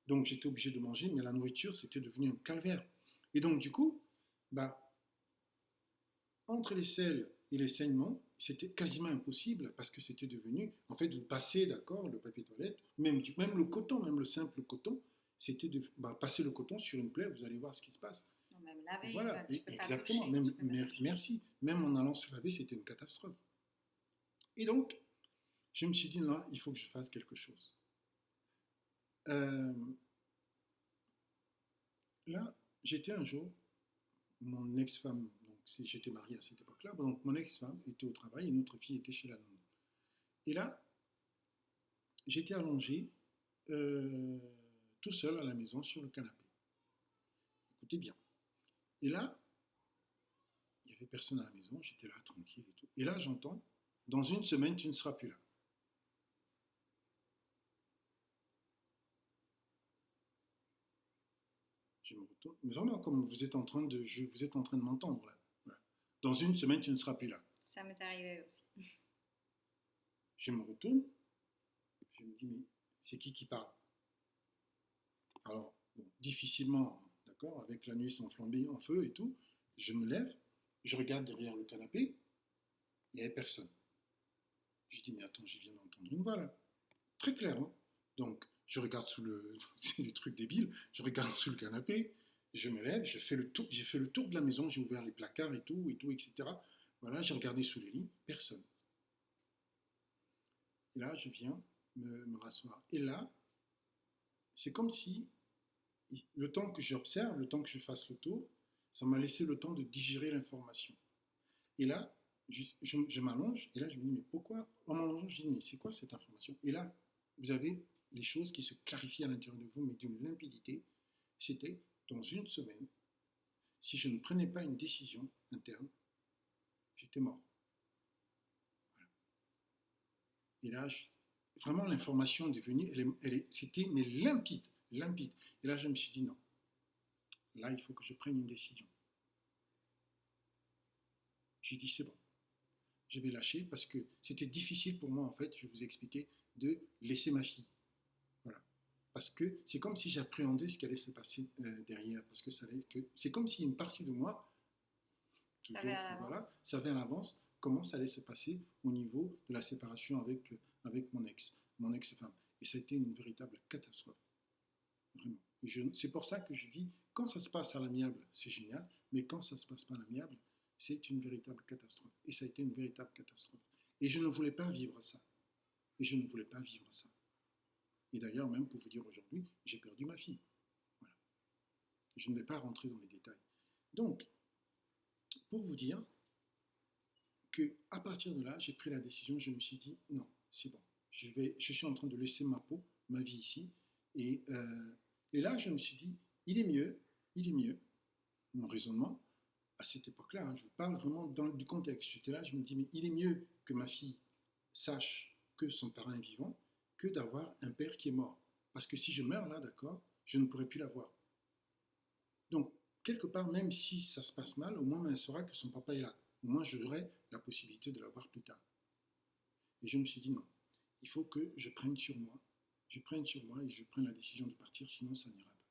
Donc, j'étais obligé de manger, mais la nourriture, c'était devenu un calvaire. Et donc, du coup, bah, entre les sels et les saignements, c'était quasiment impossible parce que c'était devenu... En fait, vous passez, d'accord, le papier toilette, même le coton, même le simple coton, c'était de passer le coton sur une plaie, vous allez voir ce qui se passe. Non, même laver, Voilà, tu peux exactement. pas toucher, Merci. Même en allant se laver, c'était une catastrophe. Et donc, je me suis dit, là, il faut que je fasse quelque chose. Là, j'étais un jour, mon ex-femme, donc j'étais marié à cette époque-là, donc mon ex-femme était au travail et une autre fille était chez la nounou. Et là, j'étais allongé tout seul à la maison sur le canapé. Écoutez bien. Et là, il n'y avait personne à la maison, j'étais là tranquille et tout. Et là, j'entends, dans une semaine, tu ne seras plus là. Je me retourne. Mais vraiment, comme vous êtes en train de m'entendre là. Voilà. Dans une semaine, tu ne seras plus là. Ça m'est arrivé aussi. Je me retourne. Je me dis, mais c'est qui parle? Alors, bon, difficilement, d'accord, avec la nuit sans flambée en feu et tout, je me lève, je regarde derrière le canapé, il n'y avait personne. Je dis, mais attends, je viens d'entendre une voix là. Très clair, hein. Donc, je regarde sous le. C'est du truc débile, je regarde sous le canapé, je me lève, j'ai fait le tour de la maison, j'ai ouvert les placards et tout, etc. Voilà, j'ai regardé sous les lits, personne. Et là, je viens me rasseoir. Et là, c'est comme si le temps que j'observe, le temps que je fasse le tour, ça m'a laissé le temps de digérer l'information. Et là, je m'allonge, et là, je me dis, mais pourquoi? En m'allongeant, je dis, mais c'est quoi cette information? Et là, vous avez les choses qui se clarifient à l'intérieur de vous, mais d'une limpidité. C'était dans une semaine, si je ne prenais pas une décision interne, j'étais mort. Voilà. Et là, vraiment, l'information est venue, c'était mais limpide, limpide. Et là, je me suis dit, non, là, il faut que je prenne une décision. J'ai dit, c'est bon, je vais lâcher parce que c'était difficile pour moi, en fait, je vais vous expliquer, de laisser ma fille. Voilà. Parce que c'est comme si j'appréhendais ce qui allait se passer derrière. Parce que c'est comme si une partie de moi, savait à l'avance comment ça allait se passer au niveau de la séparation avec mon ex-femme. Et ça a été une véritable catastrophe. Vraiment. C'est pour ça que je dis, quand ça se passe à l'amiable, c'est génial, mais quand ça ne se passe pas à l'amiable, c'est une véritable catastrophe. Et ça a été une véritable catastrophe. Et je ne voulais pas vivre ça. Et je ne voulais pas vivre ça. Et d'ailleurs, même pour vous dire aujourd'hui, j'ai perdu ma fille. Voilà. Je ne vais pas rentrer dans les détails. Donc, pour vous dire qu'à partir de là, j'ai pris la décision, je me suis dit, non, c'est bon. Je suis en train de laisser ma peau, ma vie ici. Et là, je me suis dit, il est mieux, mon raisonnement, à cette époque-là, hein, je parle vraiment du contexte. J'étais là, je me dis, mais il est mieux que ma fille sache que son parent est vivant que d'avoir un père qui est mort. Parce que si je meurs là, d'accord, je ne pourrai plus la voir. Donc, quelque part, même si ça se passe mal, au moins elle saura que son papa est là. Au moins, j'aurai la possibilité de la voir plus tard. Et je me suis dit, non, il faut que je prenne sur moi. Je prenne sur moi et je prenne la décision de partir, sinon ça n'ira pas.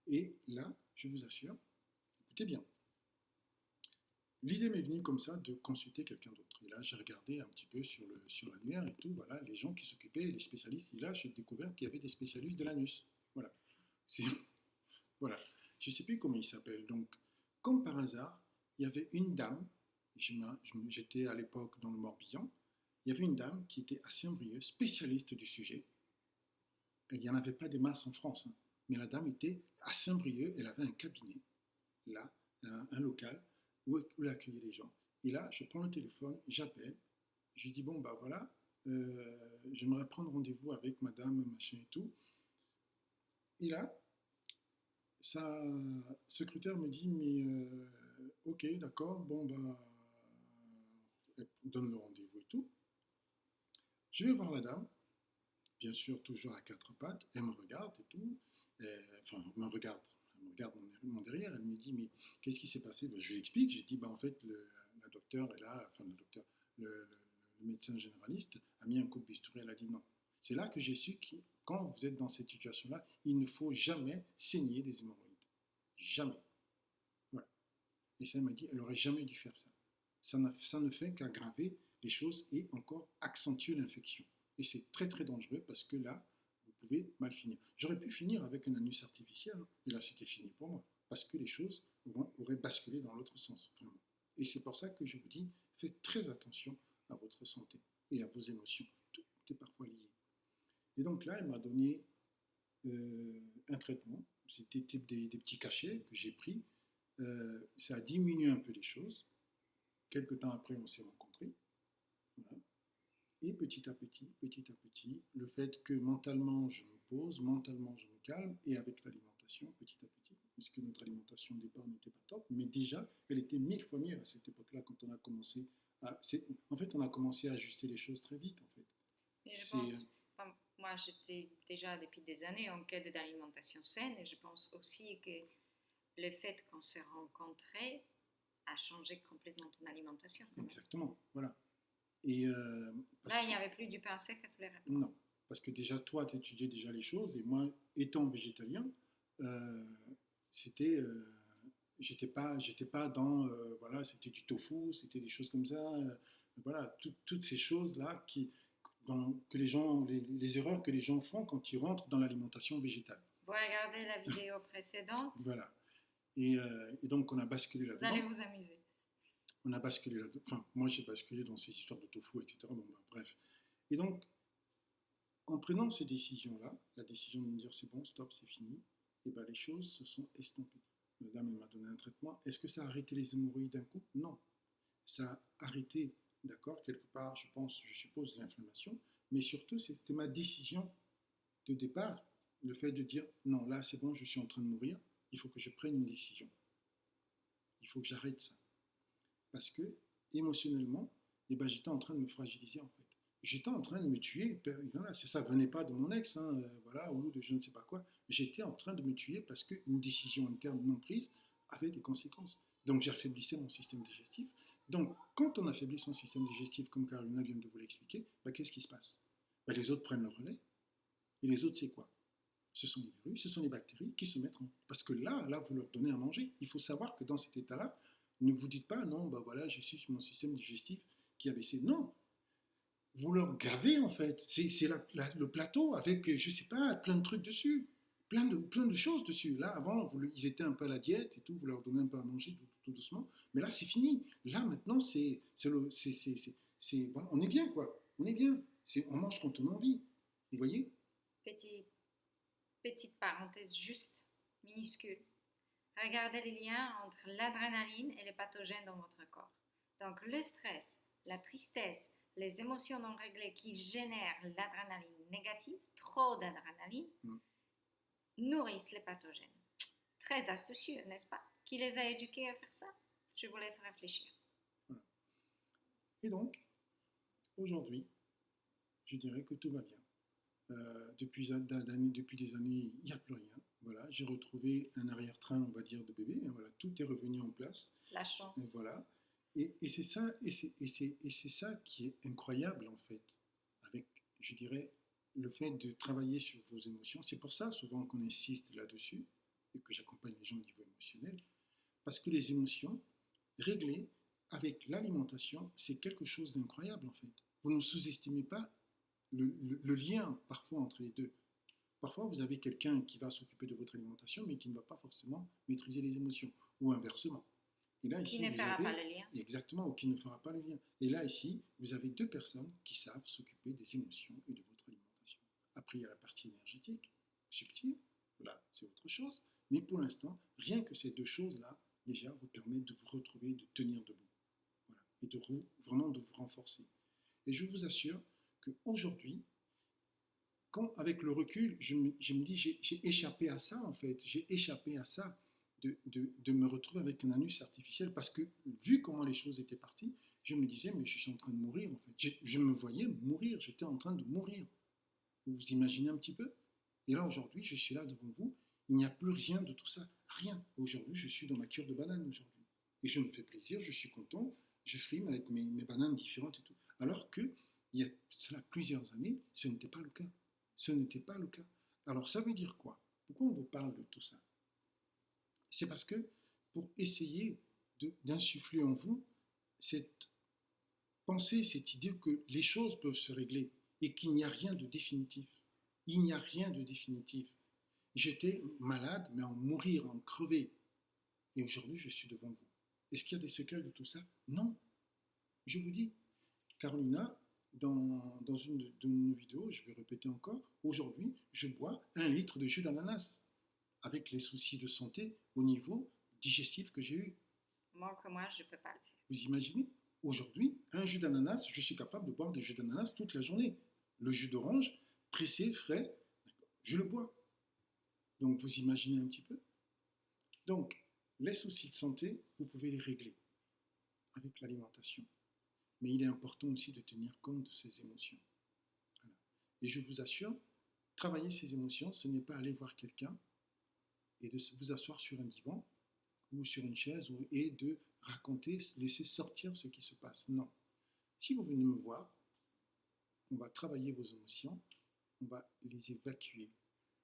Et là, je vous assure, écoutez bien, l'idée m'est venue comme ça de consulter quelqu'un d'autre. Et là, j'ai regardé un petit peu sur l'annuaire et tout, voilà, les gens qui s'occupaient, les spécialistes. Et là, j'ai découvert qu'il y avait des spécialistes de l'anus. Voilà. Voilà. Je ne sais plus comment il s'appelle. Donc, comme par hasard, il y avait une dame, j'étais à l'époque dans le Morbihan, il y avait une dame qui était à Saint-Brieuc, spécialiste du sujet. Et il n'y en avait pas des masses en France, hein, mais la dame était à Saint-Brieuc, elle avait un cabinet, là, un local, où elle accueillait les gens. Et là, je prends le téléphone, j'appelle, je lui dis, bon, bah voilà, j'aimerais prendre rendez-vous avec madame, machin et tout. Et là, sa secrétaire me dit, mais ok, d'accord, bon, bah, elle donne le rendez-vous et tout. Je vais voir la dame, bien sûr, toujours à quatre pattes, elle me regarde et tout, enfin, elle me regarde mon derrière, elle me dit, mais qu'est-ce qui s'est passé? Ben, je lui explique, j'ai dit, ben, en fait, la docteure est là, enfin, le médecin généraliste a mis un coup de bistouri, elle a dit non. C'est là que j'ai su que quand vous êtes dans cette situation-là, il ne faut jamais saigner des hémorroïdes. Jamais. Voilà. Et ça, elle m'a dit, elle n'aurait jamais dû faire ça. Ça ne fait qu'aggraver les choses et encore accentuer l'infection. Et c'est très très dangereux parce que là, vous pouvez mal finir. J'aurais pu finir avec un anus artificiel, hein, et là c'était fini pour moi, parce que les choses auraient basculé dans l'autre sens, vraiment. Et c'est pour ça que je vous dis, faites très attention à votre santé et à vos émotions. Tout est parfois lié. Et donc là, elle m'a donné un traitement. C'était des petits cachets que j'ai pris. Ça a diminué un peu les choses. Quelque temps après, on s'est rencontrés. Voilà. Et petit à petit, le fait que mentalement je me pose, mentalement je me calme, et avec l'alimentation, petit à petit, puisque notre alimentation au départ n'était pas top, mais déjà, elle était 1000 fois mieux à cette époque-là quand on a commencé à... En fait, on a commencé à ajuster les choses très vite, en fait. Et je pense, moi, j'étais déjà depuis des années en quête d'alimentation saine et je pense aussi que le fait qu'on s'est rencontrés a changé complètement ton alimentation. Exactement, voilà. Et parce Là, il que, n'y avait plus du pain sec à tous les repas. non, parce que déjà, toi, tu étudiais déjà les choses, et moi, étant végétalien, euh, c'était, j'étais pas dans, voilà, c'était du tofu, c'était des choses comme ça, voilà, toutes ces choses-là que les gens, les erreurs que les gens font quand ils rentrent dans l'alimentation végétale. Vous regardez la vidéo précédente, Voilà. Et donc, on a basculé vous allez là-dedans. vous amuser. On a basculé là-dedans. Enfin, moi, j'ai basculé dans ces histoires de tofu, etc. Bon, ben, bref. Et donc, en prenant ces décisions-là, la décision de me dire c'est bon, stop, c'est fini, et ben les choses se sont estompées. La dame m'a donné un traitement. Est-ce que ça a arrêté les hémorroïdes d'un coup? Non. Ça a arrêté, d'accord, quelque part, je pense, je suppose, l'inflammation, mais surtout, c'était ma décision de départ, le fait de dire non, là, c'est bon, je suis en train de mourir, il faut que je prenne une décision. Il faut que j'arrête ça. Parce que, émotionnellement, eh ben, j'étais en train de me fragiliser, en fait. J'étais en train de me tuer. Voilà, ça venait pas de mon ex, hein, voilà, ou de je ne sais pas quoi. J'étais en train de me tuer parce qu'une décision interne non prise avait des conséquences. Donc j'affaiblissais mon système digestif. Donc quand on affaiblit son système digestif, comme Carolina vient de vous l'expliquer, ben, qu'est-ce qui se passe? Ben, les autres prennent le relais. Et les autres, c'est quoi? Ce sont les virus, ce sont les bactéries qui se mettent en... Parce que là, vous leur donnez à manger. Il faut savoir que dans cet état-là, ne vous dites pas, non, ben voilà, je suis sur mon système digestif qui a baissé. Non, vous leur gavez en fait. C'est le plateau avec, je sais pas, plein de trucs dessus. Plein de choses dessus. Là, avant, ils étaient un peu à la diète et tout, vous leur donnez un peu à manger tout doucement. Mais là, c'est fini. Là, maintenant, voilà, on est bien, quoi. On est bien. On mange quand on a envie. Vous voyez? Petite, petite parenthèse juste, minuscule. Regardez les liens entre l'adrénaline et les pathogènes dans votre corps. Donc le stress, la tristesse, les émotions non réglées qui génèrent l'adrénaline négative, trop d'adrénaline, nourrissent les pathogènes. Très astucieux, n'est-ce pas? Qui les a éduqués à faire ça? Je vous laisse réfléchir. Voilà. Et donc, aujourd'hui, je dirais que tout va bien. Depuis des années, il n'y a plus rien. Voilà, j'ai retrouvé un arrière-train, on va dire, de bébé. Voilà, tout est revenu en place. La chance. Voilà. Et c'est ça, c'est ça qui est incroyable en fait, avec, je dirais, le fait de travailler sur vos émotions. C'est pour ça souvent qu'on insiste là-dessus et que j'accompagne les gens au niveau émotionnel, parce que les émotions réglées avec l'alimentation, c'est quelque chose d'incroyable en fait. Vous ne sous-estimez pas le lien parfois entre les deux. Parfois, vous avez quelqu'un qui va s'occuper de votre alimentation, mais qui ne va pas forcément maîtriser les émotions, ou inversement. Et là, ici, qui ne fera pas le lien. Exactement, ou qui ne fera pas le lien. Et là, ici, vous avez deux personnes qui savent s'occuper des émotions et de votre alimentation. Après, il y a la partie énergétique, subtile, là, c'est autre chose. Mais pour l'instant, rien que ces deux choses-là, déjà, vous permettent de vous retrouver, de tenir debout. Voilà. Et vraiment de vous renforcer. Et je vous assure qu'aujourd'hui, avec le recul, je me dis, j'ai échappé à ça, en fait. J'ai échappé à ça, de me retrouver avec un anus artificiel, parce que, vu comment les choses étaient parties, je me disais, mais je suis en train de mourir, en fait. Je me voyais mourir, j'étais en train de mourir. Vous vous imaginez un petit peu? Et là, aujourd'hui, je suis là devant vous, il n'y a plus rien de tout ça. Rien. Aujourd'hui, je suis dans ma cure de banane, aujourd'hui. Et je me fais plaisir, je suis content, je frime avec mes bananes différentes et tout. Alors que, il y a cela plusieurs années, ce n'était pas le cas. Ce n'était pas le cas. Alors ça veut dire quoi? Pourquoi on vous parle de tout ça? C'est parce que pour essayer d'insuffler en vous cette pensée, cette idée que les choses peuvent se régler et qu'il n'y a rien de définitif. Il n'y a rien de définitif. J'étais malade, mais en mourir, en crever. Et aujourd'hui, je suis devant vous. Est-ce qu'il y a des séquelles de tout ça? Non. Je vous dis, Carolina, dans une de nos vidéos, je vais répéter encore, aujourd'hui, je bois 1 litre de jus d'ananas avec les soucis de santé au niveau digestif que j'ai eu. Moi, je ne peux pas le faire. Vous imaginez? Aujourd'hui, un jus d'ananas, je suis capable de boire des jus d'ananas toute la journée. Le jus d'orange, pressé, frais, je le bois. Donc, vous imaginez un petit peu? Donc, les soucis de santé, vous pouvez les régler avec l'alimentation. Mais il est important aussi de tenir compte de ces émotions. Voilà. Et je vous assure travailler ses émotions, ce n'est pas aller voir quelqu'un et de vous asseoir sur un divan ou sur une chaise et de raconter, laisser sortir ce qui se passe. Non. Si vous venez me voir, on va travailler vos émotions, on va les évacuer.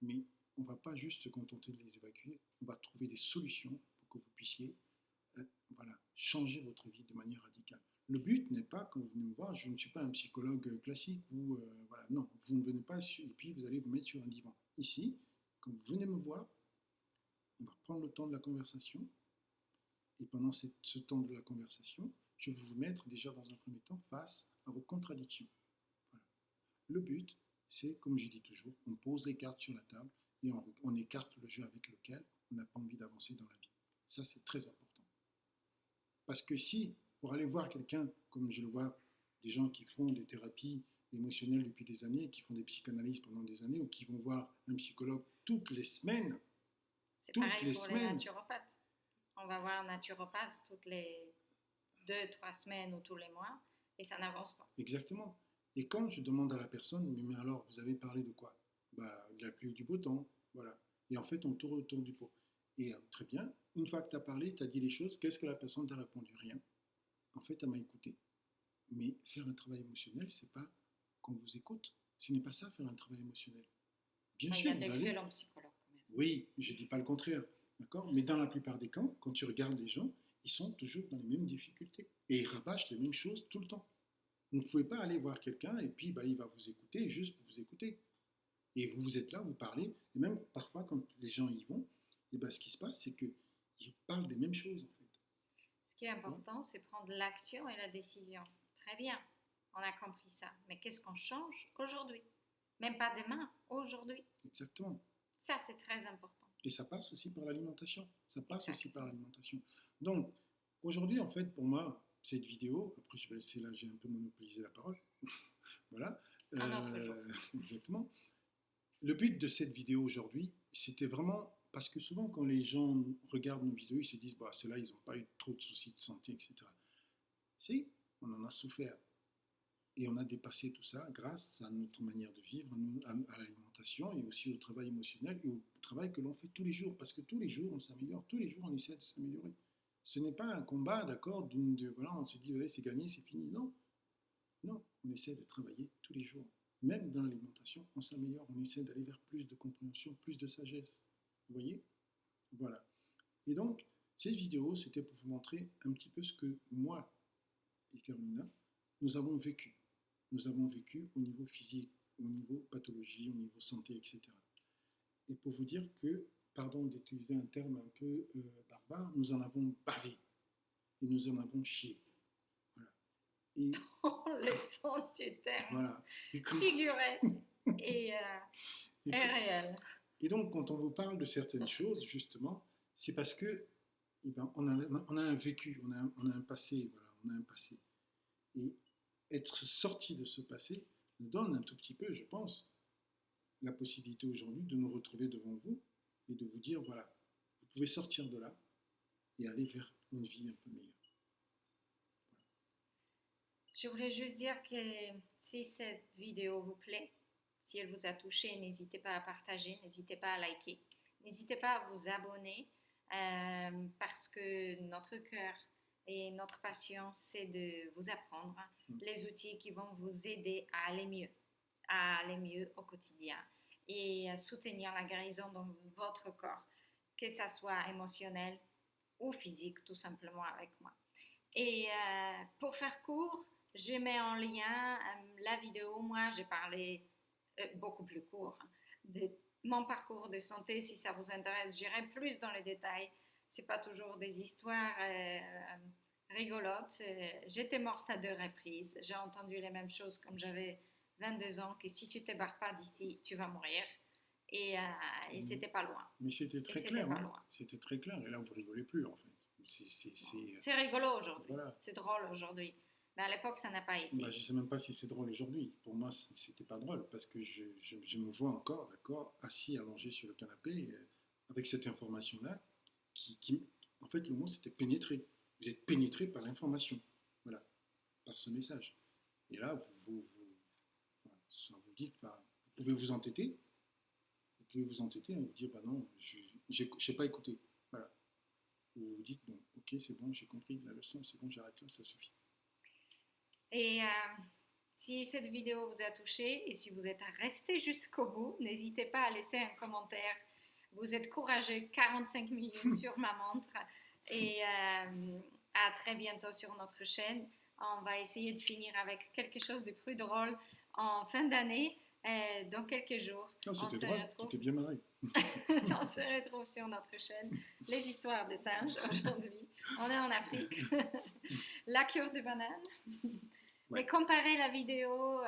Mais on ne va pas juste se contenter de les évacuer, on va trouver des solutions pour que vous puissiez changer votre vie de manière radicale. Le but n'est pas, quand vous venez me voir, je ne suis pas un psychologue classique ou non, vous ne venez pas et puis vous allez vous mettre sur un divan. Ici, quand vous venez me voir, on va prendre le temps de la conversation et pendant ce temps de la conversation, je vais vous mettre déjà dans un premier temps face à vos contradictions. Voilà. Le but, c'est, comme je dis toujours, on pose les cartes sur la table et on écarte le jeu avec lequel on n'a pas envie d'avancer dans la vie. Ça, c'est très important. Parce que si, pour aller voir quelqu'un, comme je le vois, des gens qui font des thérapies émotionnelles depuis des années, qui font des psychanalyses pendant des années, ou qui vont voir un psychologue toutes les semaines. C'est pareil pour les naturopathes. On va voir un naturopathe toutes les 2-3 semaines ou tous les mois, et ça n'avance pas. Exactement. Et quand je demande à la personne, mais alors, vous avez parlé de quoi? De la pluie du beau temps, voilà. Et en fait, on tourne autour du pot. Et très bien, une fois que tu as parlé, tu as dit les choses, qu'est-ce que la personne t'a répondu? Rien. En fait, elle m'a écouté. Mais faire un travail émotionnel, c'est pas qu'on vous écoute. Ce n'est pas ça, faire un travail émotionnel. Bien sûr, il y a d'excellents psychologues quand même. Oui, je ne dis pas le contraire, d'accord? Mais dans la plupart des cas, quand tu regardes les gens, ils sont toujours dans les mêmes difficultés. Et ils rabâchent les mêmes choses tout le temps. Vous ne pouvez pas aller voir quelqu'un et puis il va vous écouter juste pour vous écouter. Et vous êtes là, vous parlez, et même parfois quand les gens y vont, et ce qui se passe, c'est qu'ils parlent des mêmes choses en fait. Ce qui est important, c'est prendre l'action et la décision. Très bien, on a compris ça. Mais qu'est-ce qu'on change aujourd'hui? Même pas demain, aujourd'hui. Exactement. Ça, c'est très important. Et ça passe aussi par l'alimentation. Donc, aujourd'hui, en fait, pour moi, cette vidéo, après je vais laisser là, j'ai un peu monopolisé la parole. Voilà. Un autre jour. Exactement. Le but de cette vidéo aujourd'hui, c'était vraiment, parce que souvent quand les gens regardent nos vidéos, ils se disent, ceux-là, ils n'ont pas eu trop de soucis de santé, etc. Si, on en a souffert. Et on a dépassé tout ça grâce à notre manière de vivre, à l'alimentation et aussi au travail émotionnel et au travail que l'on fait tous les jours. Parce que tous les jours, on s'améliore, tous les jours, on essaie de s'améliorer. Ce n'est pas un combat, d'accord, on se dit, ouais, c'est gagné, c'est fini. Non, on essaie de travailler tous les jours. Même dans l'alimentation, on s'améliore, on essaie d'aller vers plus de compréhension, plus de sagesse. Vous voyez? Voilà. Et donc, cette vidéo, c'était pour vous montrer un petit peu ce que moi et Carolina, nous avons vécu. Nous avons vécu au niveau physique, au niveau pathologie, au niveau santé, etc. Et pour vous dire que, pardon d'utiliser un terme un peu barbare, nous en avons bavé et nous en avons chié. Voilà. Et, l'essence du terme. Voilà. Figuré et réel. Et donc, quand on vous parle de certaines choses, justement, c'est parce que on a un vécu, on a un passé, voilà, on a un passé. Et être sorti de ce passé nous donne un tout petit peu, je pense, la possibilité aujourd'hui de nous retrouver devant vous et de vous dire, voilà, vous pouvez sortir de là et aller vers une vie un peu meilleure. Voilà. Je voulais juste dire que si cette vidéo vous plaît, si elle vous a touché, n'hésitez pas à partager, n'hésitez pas à liker, n'hésitez pas à vous abonner parce que notre cœur et notre passion, c'est de vous apprendre les outils qui vont vous aider à aller mieux au quotidien et à soutenir la guérison dans votre corps, que ça soit émotionnel ou physique, tout simplement avec moi. Et pour faire court, je mets en lien la vidéo. Moi, j'ai parlé beaucoup plus court de mon parcours de santé. Si ça vous intéresse, j'irai plus dans les détails. C'est pas toujours des histoires rigolotes. J'étais morte à 2 reprises. J'ai entendu les mêmes choses comme j'avais 22 ans, que si tu te barres pas d'ici, tu vas mourir. Et c'était pas loin. Mais c'était très clair. C'était très clair. Et là, vous rigolez plus, en fait. C'est rigolo aujourd'hui. Voilà. C'est drôle aujourd'hui. Mais à l'époque, ça n'a pas été. Je ne sais même pas si c'est drôle aujourd'hui. Pour moi, c'était pas drôle parce que je me vois encore, d'accord, assis, allongé sur le canapé avec cette information-là qui, en fait, le mot, c'était pénétrer. Vous êtes pénétré par l'information, voilà, par ce message. Et là, vous dites, vous pouvez vous entêter, pouvez vous entêter et vous dire, bah non, je n'ai pas écouté. Voilà. Ou vous dites, bon, ok, c'est bon, j'ai compris la leçon, c'est bon, j'arrête là, ça suffit. Et si cette vidéo vous a touché et si vous êtes resté jusqu'au bout, n'hésitez pas à laisser un commentaire. Vous êtes courageux, 45 minutes sur ma montre. Et à très bientôt sur notre chaîne. On va essayer de finir avec quelque chose de plus drôle en fin d'année. Dans quelques jours, Oh, on c'était se drôle, retrouve. c'était bien marré. On se retrouve sur notre chaîne Les histoires de singes aujourd'hui. On est en Afrique. La cure de banane. Ouais. Et comparer la vidéo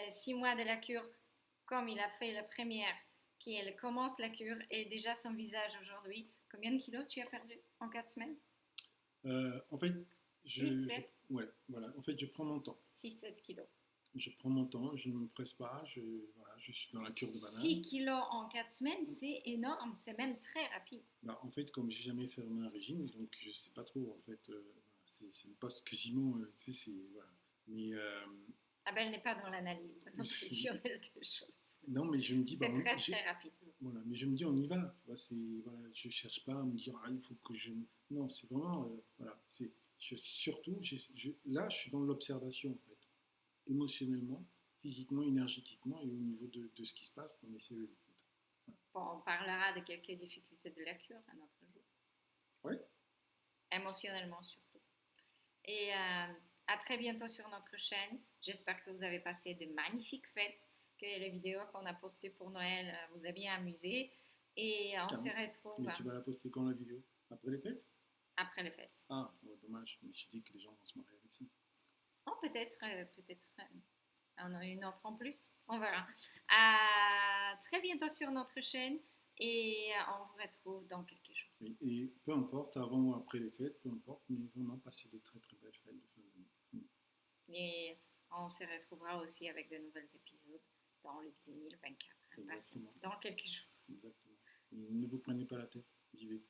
6 mois de la cure, comme il a fait la première, qu'il commence la cure, et déjà son visage aujourd'hui. Combien de kilos tu as perdu en 4 semaines? En fait, 6-7. ouais, voilà. En fait, je prends mon temps. 6-7 kilos. Je prends mon temps, je ne me presse pas, voilà, je suis dans la cure de banane. 6 kilos en 4 semaines, c'est énorme, c'est même très rapide. Bah, en fait, comme j'ai jamais fait un régime, donc je sais pas trop, en fait, voilà, c'est une poste quasiment, voilà. Mais, Abel n'est pas dans l'analyse nutritionnelle des choses. non, mais je me dis, c'est très rapide. Voilà, mais je me dis, on y va. Voilà, je cherche pas à me dire, ah, il faut que je. Non, c'est vraiment, voilà, surtout, là, je suis dans l'observation, en fait, émotionnellement, physiquement, énergétiquement et au niveau de ce qui se passe dans mes cellules. En fait. Voilà. Bon, on parlera de quelques difficultés de la cure un autre jour. Oui. Émotionnellement surtout. Et à très bientôt sur notre chaîne. J'espère que vous avez passé de magnifiques fêtes, que les vidéos qu'on a postées pour Noël vous a bien amusé. Et on se retrouve. Mais tu vas la poster quand la vidéo? Après les fêtes? Après les fêtes. Ah, oh, dommage. Je me suis dit que les gens vont se marrer avec ça. Oh, peut-être. On a une autre en plus. On verra. À très bientôt sur notre chaîne et on vous retrouve dans quelques jours. Et peu importe, avant ou après les fêtes, peu importe, mais vraiment passer de très très belles fêtes de fin d'année. Et on se retrouvera aussi avec de nouveaux épisodes dans le 2024. Dans quelques jours. Exactement. Et ne vous prenez pas la tête, vivez.